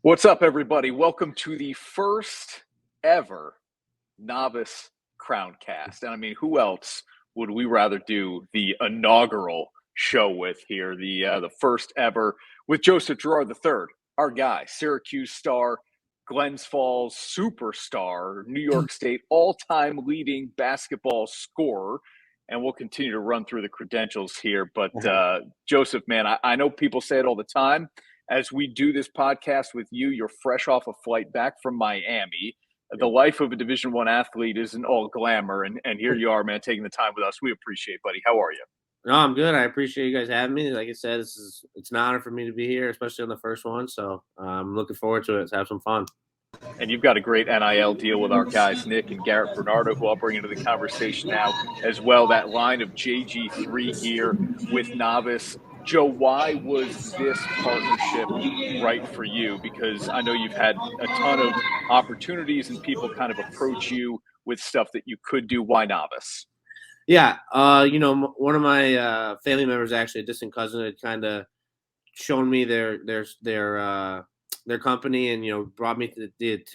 What's up, everybody? Welcome to the first ever NOVUS CrownCast. And I mean, who else would we rather do the inaugural show with here? The first ever with Joseph Girard III, our guy, Syracuse star, Glens Falls superstar, New York State all-time leading basketball scorer. And we'll continue to run through the credentials here. But Joseph, man, I know people say it all the time. As we do this podcast with you, you're fresh off a flight back from Miami. The life of a Division I athlete isn't all glamour, and here you are, man, taking the time with us. We appreciate it, buddy. How are you? No, I'm good. I appreciate you guys having me. Like I said, it's an honor for me to be here, especially on the first one. So I'm looking forward to it. Let's have some fun. And you've got a great NIL deal with our guys, Nick and Garrett Bernardo, who I'll bring into the conversation now as well. That line of JG3 here with NOVUS. Joe, why was this partnership right for you? Because I know you've had a ton of opportunities and people kind of approach you with stuff that you could do. Why NOVUS? Yeah, one of my family members, actually a distant cousin, had kind of shown me their company and brought me to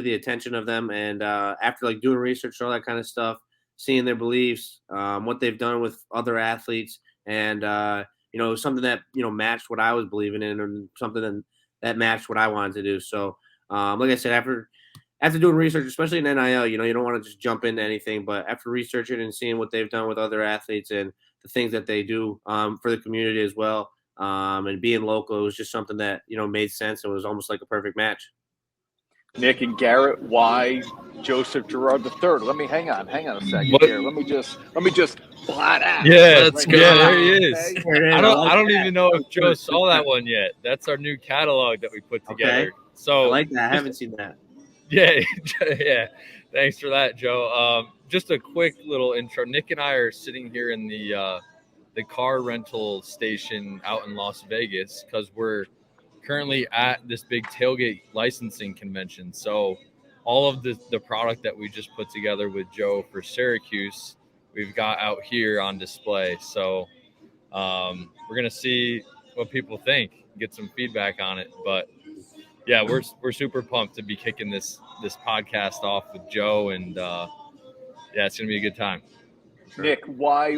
the attention of them. And after doing research, all that kind of stuff, seeing their beliefs, what they've done with other athletes, and something that matched what I was believing in, and something that matched what I wanted to do. So, like I said, after doing research, especially in NIL, you don't want to just jump into anything. But after researching and seeing what they've done with other athletes and the things that they do for the community as well, and being local, it was just something that made sense. It was almost like a perfect match. Nick and Garrett, why Joseph Girard III? Hang on a second here. Let me just flat out. Yeah, let's go. Yeah, there he is. Okay. I don't even know if Joe saw that one yet. That's our new catalog that we put together. Okay. So I like that. I haven't seen that. Yeah. Thanks for that, Joe. Just a quick little intro. Nick and I are sitting here in the car rental station out in Las Vegas because we're currently at this big tailgate licensing convention. So all of the product that we just put together with Joe for Syracuse, we've got out here on display. So we're going to see what people think, get some feedback on it. But yeah, we're super pumped to be kicking this podcast off with Joe, and it's going to be a good time. Sure. Nick, why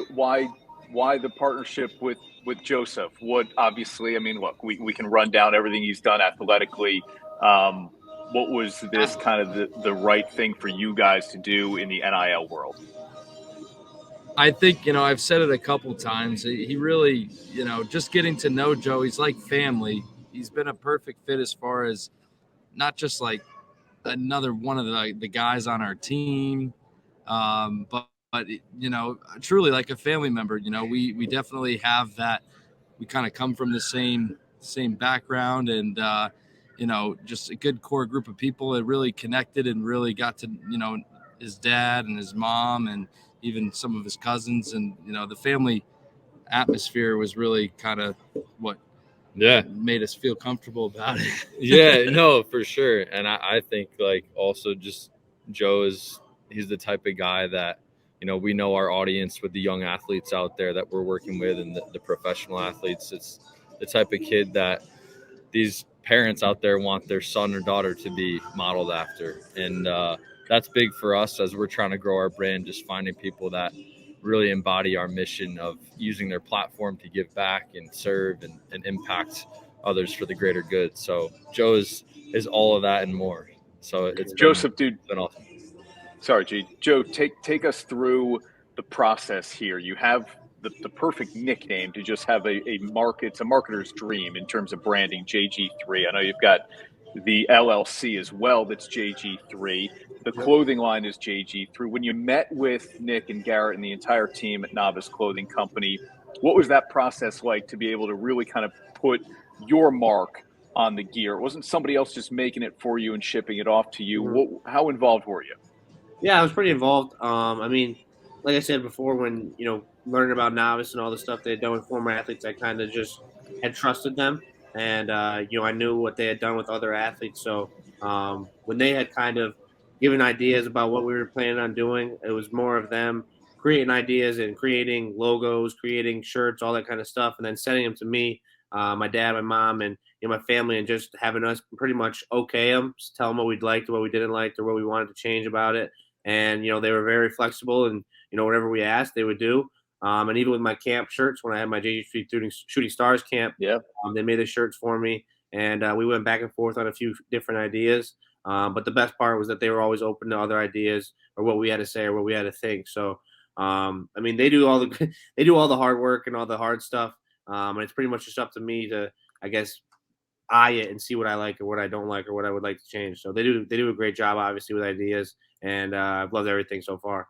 the partnership with Joseph? What, obviously, I mean, look, we can run down everything he's done athletically. What was this kind of the right thing for you guys to do in the NIL world? I think, I've said it a couple times. He really, just getting to know Joe, he's like family. He's been a perfect fit as far as not just like another one of the guys on our team, but truly like a family member. We definitely have that. We kind of come from the same background, and just a good core group of people that really connected and really got to his dad and his mom and even some of his cousins, and the family atmosphere was really kind of what made us feel comfortable about it. Yeah, no, for sure. And I think also just Joe he's the type of guy that we know our audience with the young athletes out there that we're working with and the professional athletes. It's the type of kid that these parents out there want their son or daughter to be modeled after. And that's big for us as we're trying to grow our brand, just finding people that really embody our mission of using their platform to give back and serve and impact others for the greater good. So Joe is all of that and more. So it's been awesome. Sorry, G. Joe, take us through the process here. You have the perfect nickname to just have it's a marketer's dream in terms of branding, JG3. I know you've got the LLC as well that's JG3. The clothing line is JG3. When you met with Nick and Garrett and the entire team at NOVUS Clothing Company, what was that process like to be able to really kind of put your mark on the gear? It wasn't somebody else just making it for you and shipping it off to you. How involved were you? Yeah, I was pretty involved. I mean, like I said before, when, learning about NOVUS and all the stuff they had done with former athletes, I kind of just had trusted them. And, I knew what they had done with other athletes. So when they had kind of given ideas about what we were planning on doing, it was more of them creating ideas and creating logos, creating shirts, all that kind of stuff, and then sending them to me, my dad, my mom, and, my family, and just having us pretty much okay them, tell them what we'd liked, what we didn't like, or what we wanted to change about it. And, they were very flexible, and, whatever we asked, they would do. And even with my camp shirts, when I had my JG3 Shooting Stars camp, they made the shirts for me. And we went back and forth on a few different ideas. But the best part was that they were always open to other ideas or what we had to say or what we had to think. So, they do all the hard work and all the hard stuff. And it's pretty much just up to me to, I guess, eye it and see what I like or what I don't like or what I would like to change. So they do a great job, obviously, with ideas, and I've loved everything so far.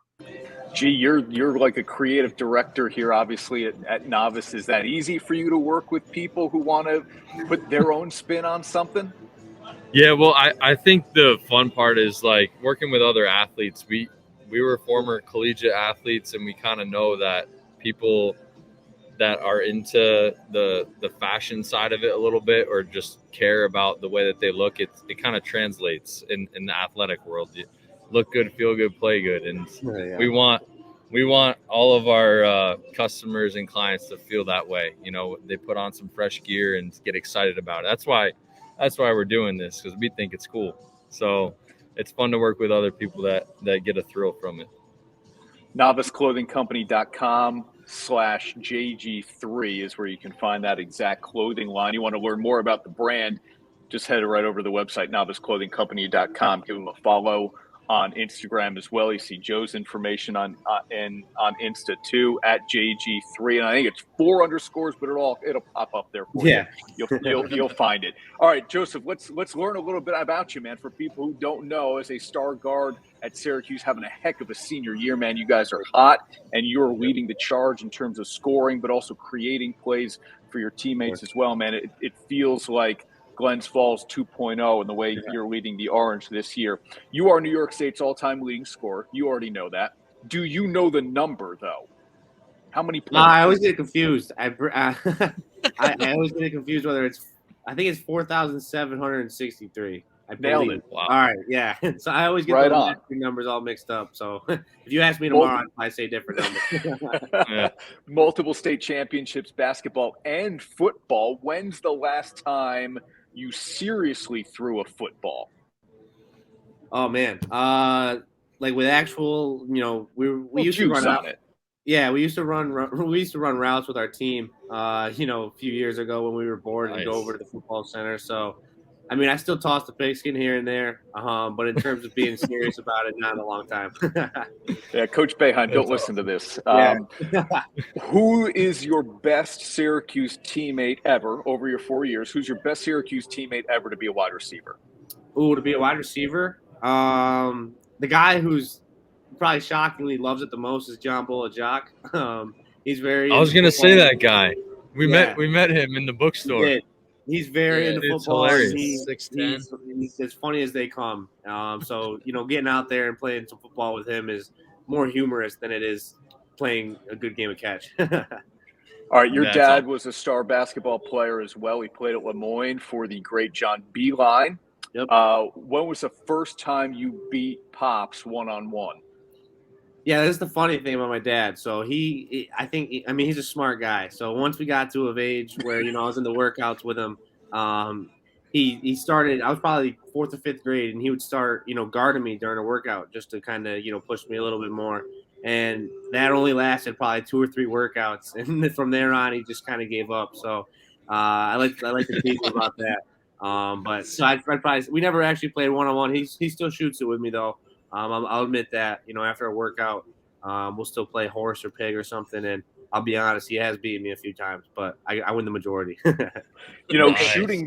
Gee, you're like a creative director here, obviously, at Novus. Is that easy for you to work with people who want to put their own spin on something? Yeah, well, I think the fun part is like working with other athletes. We were former collegiate athletes, and we kind of know that people that are into the fashion side of it a little bit, or just care about the way that they look, it kind of translates in the athletic world. You look good, feel good, play good, and we want all of our customers and clients to feel that way. They put on some fresh gear and get excited about it. That's why we're doing this, because we think it's cool. So it's fun to work with other people that get a thrill from it. NovusClothingCompany.com/JG3 is where you can find that exact clothing line. You want to learn more about the brand, just head right over to the website, NovusClothingCompany.com. Give them a follow on Instagram as well. You see Joe's information on Insta too, at JG3, and I think it's 4 underscores, but it'll pop up there for you. You'll find it. All right, Joseph, let's learn a little bit about you, man. For people who don't know, as a star guard at Syracuse, having a heck of a senior year, man. You guys are hot, and you're leading the charge in terms of scoring, but also creating plays for your teammates as well, man. It feels like Glens Falls 2.0 in the way you're leading the Orange this year. You are New York State's all-time leading scorer. You already know that. Do you know the number, though? How many points? I always get confused. I always get confused whether I think it's 4,763. I nailed it. Wow. All right, yeah. So I always get the numbers all mixed up. So if you ask me tomorrow, I say different numbers. Multiple state championships, basketball and football. When's the last time you seriously threw a football? Oh man, like with actual, we used to run out. Yeah, we used to run routes with our team. A few years ago when we were bored and go over to the football center. So, I still toss the pigskin here and there, but in terms of being serious about it, not in a long time. Yeah, Coach Boeheim, don't listen to this. Who is your best Syracuse teammate ever over your 4 years? Who's your best Syracuse teammate ever to be a wide receiver? Ooh, to be a wide receiver? The guy who's probably shockingly loves it the most is John Bulajak. He's very. I was going to say that guy. We met him in the bookstore. He's very into football. Hilarious. He's as funny as they come. So getting out there and playing some football with him is more humorous than it is playing a good game of catch. All right, your dad was a star basketball player as well. He played at Lemoyne for the great John Beilein. Yep. When was the first time you beat Pops one-on-one? Yeah, that's the funny thing about my dad. So he's a smart guy. So once we got to an age where, I was in the workouts with him, he started, I was probably 4th or 5th grade, and he would start, guarding me during a workout just to kind of, push me a little bit more. And that only lasted probably 2 or 3 workouts. And from there on, he just kind of gave up. So I like to tease him about that. But so I'd probably, we never actually played one-on-one. He still shoots it with me though. I'll admit that, after a workout, we'll still play horse or pig or something. And I'll be honest, he has beaten me a few times, but I win the majority.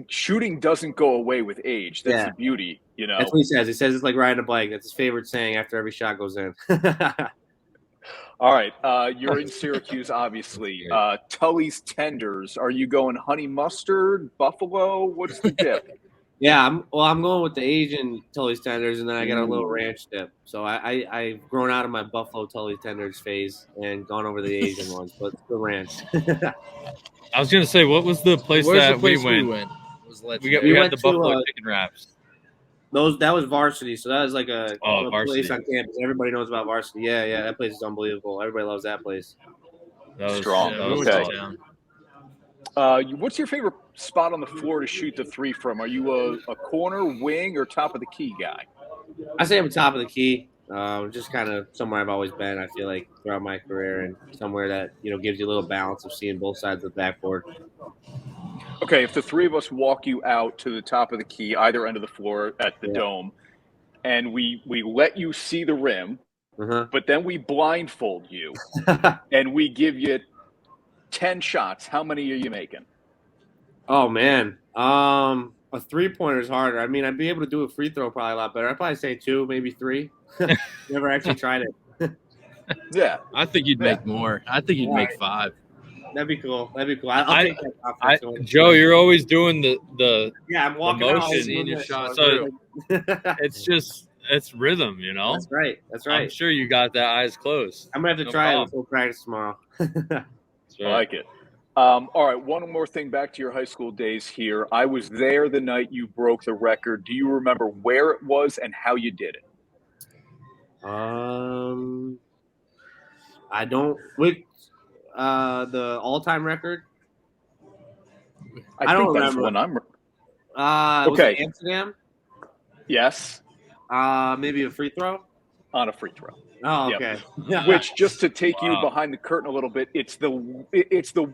Shooting doesn't go away with age. That's the beauty, That's what he says. He says it's like riding a bike. That's his favorite saying after every shot goes in. All right. You're in Syracuse, obviously. Tully's Tenders. Are you going honey mustard, buffalo? What's the dip? Yeah, I'm going with the Asian Tully's Tenders, and then I got a little ranch dip. So I've grown out of my buffalo Tully's Tenders phase and gone over the Asian ones, but the ranch. I was gonna say, what was the place we went? We got the buffalo chicken wraps. That was Varsity, so that was like a place on campus. Everybody knows about Varsity. Yeah, that place is unbelievable. Everybody loves that place. That was strong. Okay. What's your favorite spot on the floor to shoot the three from? Are you a corner, wing, or top of the key guy? I say I'm top of the key. Just kind of somewhere I've always been. I feel like throughout my career, and somewhere that gives you a little balance of seeing both sides of the backboard. Okay, if the three of us walk you out to the top of the key, either end of the floor at the dome, and we let you see the rim, but then we blindfold you, and we give you 10 shots, how many are you making? Oh man, a 3-pointer is harder. I mean, I'd be able to do a free throw probably a lot better. I'd probably say 2, maybe 3. Never actually tried it. Yeah, I think you'd make more. I think you'd make 5. That'd be cool. I'll take that. Joe, you're always doing the I'm walking motion out in your shot. So it's rhythm, That's right. I'm sure you got that eyes closed. I'm gonna have to try it before practice tomorrow. I like it. All right, one more thing back to your high school days here. I was there the night you broke the record. Do you remember where it was and how you did it? I don't. With the all-time record. I don't remember. One I'm. Okay. Was it Amsterdam? Yes. Maybe a free throw. On a free throw. Oh, okay. Yep. Which, just to take you behind the curtain a little bit, it's the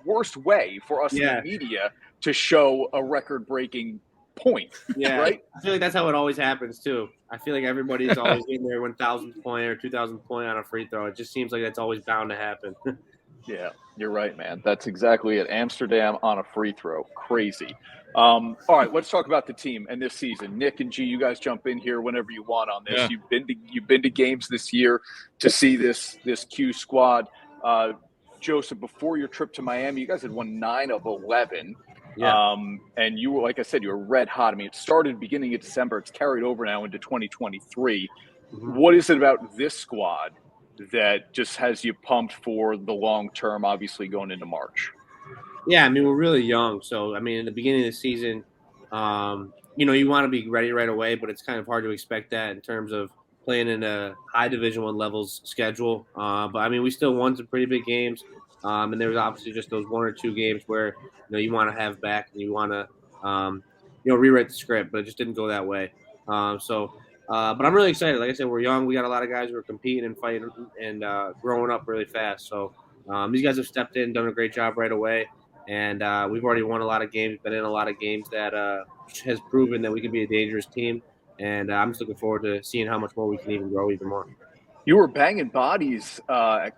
worst way for us in the media to show a record-breaking point. Yeah, right. I feel like that's how it always happens too. I feel like everybody's always in their 1,000th point or 2,000th point on a free throw. It just seems like that's always bound to happen. Yeah, you're right, man. That's exactly it. Amsterdam on a free throw. Crazy. All right, let's talk about the team and this season. Nick and G, you guys jump in here whenever you want on this. Yeah. You've been to games this year to see this Q squad. Joseph, before your trip to Miami, you guys had won 9 of 11. Yeah. And you were, like I said, you were red hot. I mean, it started beginning of December. It's carried over now into 2023. Mm-hmm. What is it about this squad that just has you pumped for the long term, obviously going into March? Yeah, I mean, we're really young. So, I mean, in the beginning of the season, you want to be ready right away, but it's kind of hard to expect that in terms of playing in a high Division I levels schedule. But, I mean, we still won some pretty big games. And there was obviously just those 1 or 2 games where, you want to have back and you want to, rewrite the script, but it just didn't go that way. But I'm really excited. Like I said, we're young. We got a lot of guys who are competing and fighting and growing up really fast. So these guys have stepped in, done a great job right away. And we've already won a lot of games, been in a lot of games that has proven that we can be a dangerous team. And I'm just looking forward to seeing how much more we can even grow even more. You were banging bodies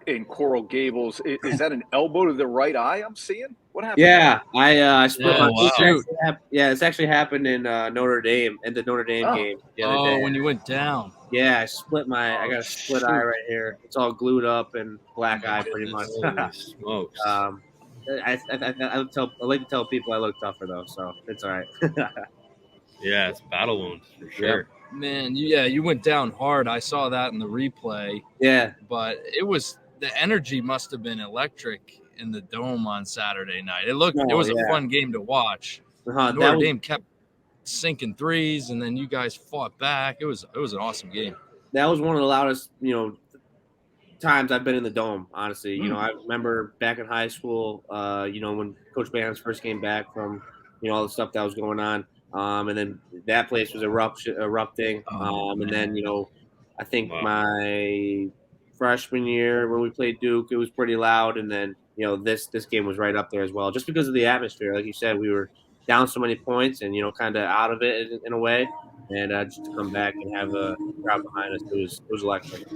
in Coral Gables. Is that an elbow to the right eye I'm seeing? What happened? Yeah, I split my shoot. Yeah, it's actually happened in Notre Dame, in the Notre Dame game the other day. When you went down. Yeah, I got a split eye right here. It's all glued up and black eye pretty much. Smokes. I like to tell people I look tougher though, so it's all right. Yeah, it's battle wounds for sure. Yep. Man, you went down hard. I saw that in the replay. Yeah. But the energy must have been electric in the Dome on Saturday night. It was a fun game to watch. Notre Dame kept sinking threes, and then you guys fought back. It was an awesome game. That was one of the loudest, times I've been in the Dome, honestly. I remember back in high school, when Coach Boeheim's first came back from, all the stuff that was going on. And then that place was erupting. And then, I think my freshman year when we played Duke, it was pretty loud. And then, this game was right up there as well, just because of the atmosphere. Like you said, we were down so many points and, kind of out of it in a way. And just to come back and have a crowd behind us, it was electric.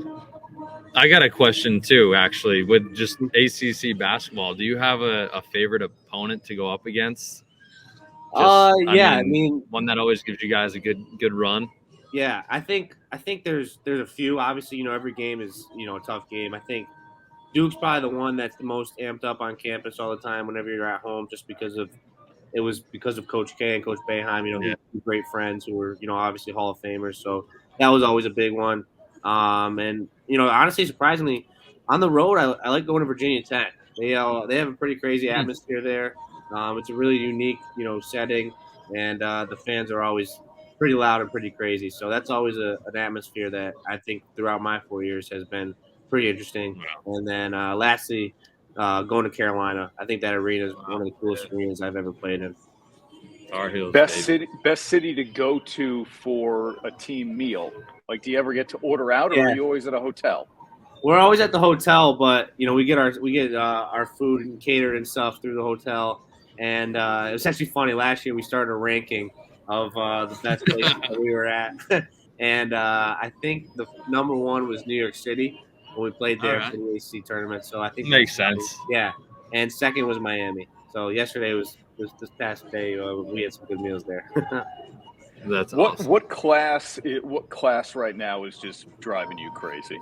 I got a question too, actually, with just ACC basketball. Do you have a favorite opponent to go up against? I mean, one that always gives you guys a good run. Yeah, I think there's a few. Obviously, every game is a tough game. I think Duke's probably the one that's the most amped up on campus all the time whenever you're at home, just because of Coach K and Coach Boeheim. Great friends who were obviously Hall of Famers. So that was always a big one. And honestly, surprisingly, on the road, I like going to Virginia Tech. They have a pretty crazy atmosphere there. It's a really unique, setting, and the fans are always pretty loud and pretty crazy. So that's always an atmosphere that I think throughout my 4 years has been pretty interesting. And then lastly, going to Carolina. I think that arena is one of the coolest arenas I've ever played in. Tar Heels, Best baby. city to go to for a team meal. Like, do you ever get to order out, or Yeah. are you always at a hotel? We're always at the hotel, but we get our food and catered and stuff through the hotel. And it was actually funny. Last year we started a ranking of the best places that we were at, and I think the number one was New York City when we played there for the AC tournament. So I think Makes sense. Yeah, and second was Miami. So yesterday was this past day. We had some good meals there. That's What awesome. what class right now is just driving you crazy?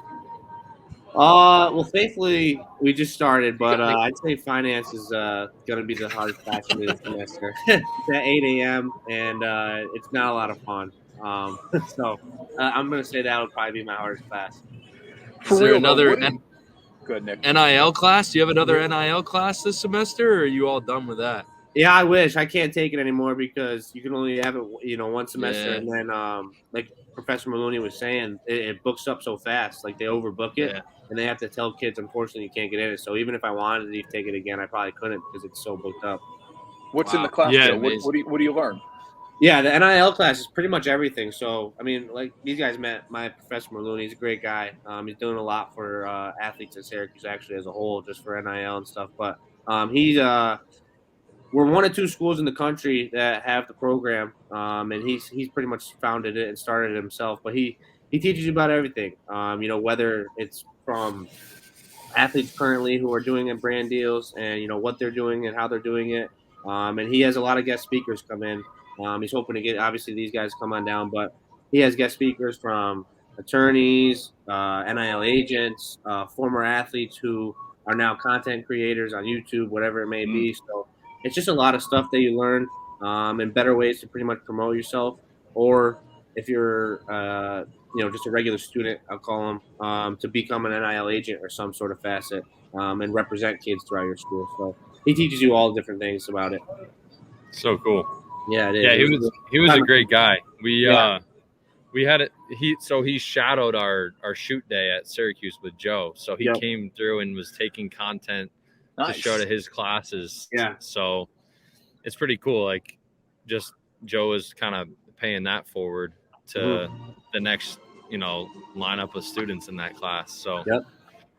Well, thankfully we just started, but I'd say finance is going to be the hardest class for me this semester. It's at 8 a.m. and it's not a lot of fun. So I'm going to say that would probably be my hardest class. Is there another Good, Nick. NIL class? Do you have another NIL class this semester, or are you all done with that? Yeah, I wish. I can't take it anymore because you can only have it, one semester, Yeah. and then like Professor Maloney was saying, it books up so fast. Like they overbook it, and they have to tell kids, unfortunately, you can't get in it. So even if I wanted to take it again, I probably couldn't because it's so booked up. What's in the class? Yeah, Joe? What do you learn? Yeah, the NIL class is pretty much everything. So, I mean, like these guys met my Professor Maloney. He's a great guy. He's doing a lot for athletes at Syracuse, actually, as a whole, just for NIL and stuff. But we're one of two schools in the country that have the program, and he's pretty much founded it and started it himself. But he teaches you about everything. Whether it's from athletes currently who are doing it brand deals, and what they're doing and how they're doing it. And he has a lot of guest speakers come in. He's hoping to get obviously these guys come on down, but he has guest speakers from attorneys, NIL agents, former athletes who are now content creators on YouTube, whatever it may be. So it's just a lot of stuff that you learn, and better ways to pretty much promote yourself. Or if you're, just a regular student, I'll call them, to become an NIL agent or some sort of facet, and represent kids throughout your school. So he teaches you all different things about it. So cool. Yeah, it is. Yeah, he was a great guy. We had it. He shadowed our shoot day at Syracuse with Joe. So he came through and was taking content to show to his classes. Yeah. So it's pretty cool. Like, just Joe is kind of paying that forward to the next, lineup of students in that class. So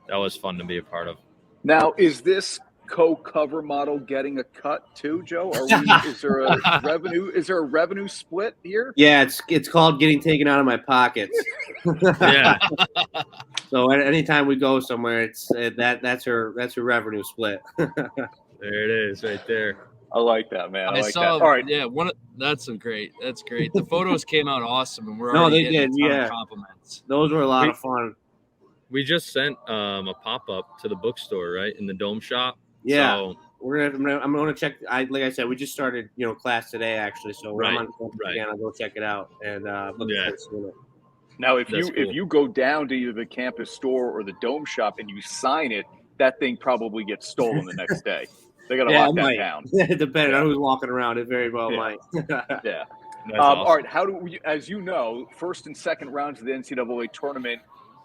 that was fun to be a part of. Now, is this co-cover model getting a cut too, Joe? Is there a revenue split here? Yeah, it's called getting taken out of my pockets. Yeah. So anytime we go somewhere, that's her revenue split. There it is, right there. I like that, man. I like saw, that. All right. Yeah, that's great. That's great. The photos came out awesome, and we're already getting a ton of compliments. Those were a lot of fun. We just sent a pop-up to the bookstore, right, in the Dome shop. Yeah. So, I'm gonna check. Like I said, we just started, class today actually. So when I'm on campus again, I'll go check it out and look forward to seeing it. Now, if you go down to either the campus store or the Dome shop and you sign it, that thing probably gets stolen the next day. They got to lock that down. Depending on who's walking around, it very well might. Yeah. Awesome. All right. How do we? As you know, first and second rounds of the NCAA tournament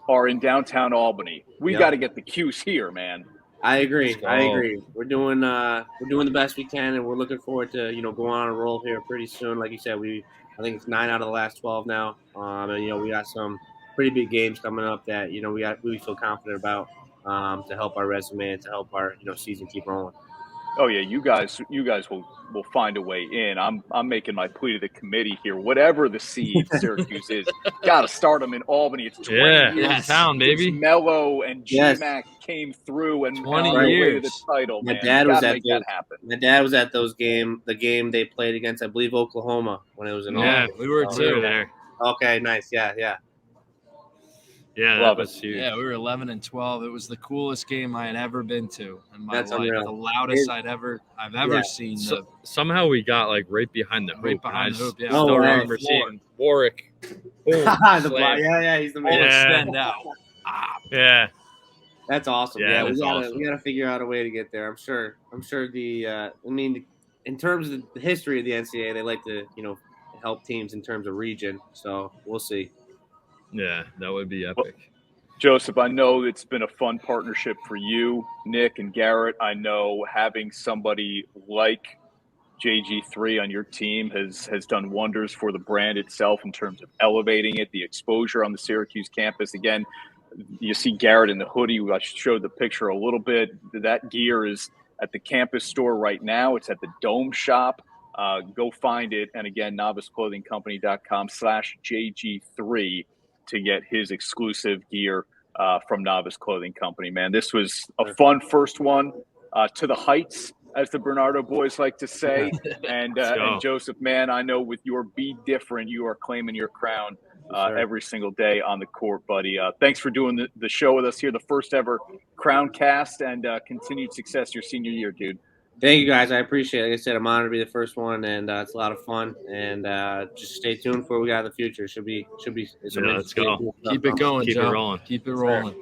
are in downtown Albany. We got to get the Q's here, man. I agree. We're doing the best we can, and we're looking forward to going on a roll here pretty soon. Like you said, I think it's 9 out of the last 12 now, and we got some pretty big games coming up that we feel confident about, to help our resume and to help our season keep rolling. Oh yeah, you guys will find a way in. I'm making my plea to the committee here. Whatever the seed Syracuse is, got to start them in Albany. It's 20 years town, baby. Mello and GMAC came through and 20 years. The title. My man. dad was at that happen. My dad was at the game they played against, I believe, Oklahoma when it was in Albany. Yeah, we were too there. Okay, nice. Yeah. Yeah, that was huge. Yeah, we were 11-12. It was the coolest game I had ever been to in my life. Unreal. The loudest I've ever seen. Somehow we got like right behind the hoop. Right behind the hoop. Yeah. I still remember seeing Warwick. He's the man. Stand out. Yeah. That's awesome. Yeah, we awesome. gotta figure out a way to get there. I'm sure in terms of the history of the NCAA, they like to help teams in terms of region. So we'll see. Yeah, that would be epic. Joseph, I know it's been a fun partnership for you, Nick, and Garrett. I know having somebody like JG3 on your team has done wonders for the brand itself in terms of elevating it, the exposure on the Syracuse campus. Again, you see Garrett in the hoodie. I showed the picture a little bit. That gear is at the campus store right now. It's at the Dome Shop. Go find it. And again, novusclothingcompany.com/JG3 to get his exclusive gear from Novus Clothing Company. Man, this was a fun first one, to the heights, as the Bernardo boys like to say. And Joseph, man, I know with your Be Different, you are claiming your crown every single day on the court, buddy. Thanks for doing the show with us here, the first ever CrownCast, and continued success your senior year, dude. Thank you, guys. I appreciate it. Like I said, I'm honored to be the first one, and it's a lot of fun. And just stay tuned for what we got in the future. Should be. Let's go. Keep it going, Keep Joe. it rolling. Keep it rolling.